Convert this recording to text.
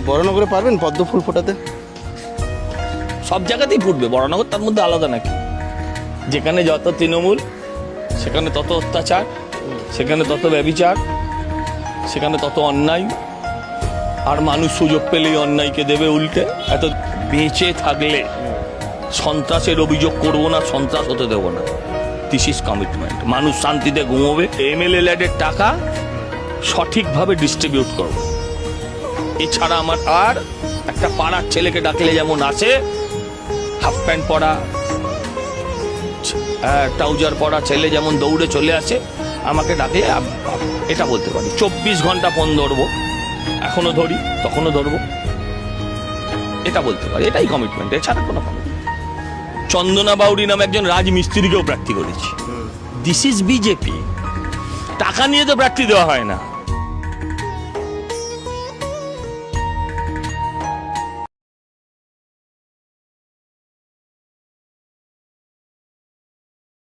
বড়নগরে পারবেন পদ্ম ফুল ফোটাতে? সব জায়গাতেই ফুটবে, বড়নগর তার মধ্যে আলাদা নাকি? যেখানে যত তৃণমূল সেখানে তত অত্যাচার, সেখানে তত ব্যভিচার, সেখানে তত অন্যায়। আর মানুষ সুযোগ পেলেই অন্যায়কে দেবে উল্টে। এত বেঁচে থাকলে সন্ত্রাসের অভিযোগ করব না, সন্ত্রাস হতে দেব না। This is commitment. মানুষ শান্তিতে ঘুমোবে। এমএলএ ল্যাডের টাকা সঠিকভাবে ডিস্ট্রিবিউট করব। এছাড়া আমার আর একটা পাড়ার ছেলেকে ডাকলে যেমন আসে, হাফ প্যান্ট পরা ট্রাউজার পরা ছেলে যেমন দৌড়ে চলে আসে, আমাকে ডাকলে এটা বলতে পারি 24 ঘন্টা ফোন ধরবো, এখনো ধরি, তখনও ধরবো, এটা বলতে পারি। এটাই কমিটমেন্ট, এছাড়া কোনো কমিটমেন্ট। চন্দনা বাউরি নামে একজন রাজমিস্ত্রিকেও প্রার্থী করেছি। This is BJP. টাকা নিয়ে তো প্রার্থী দেওয়া হয় না।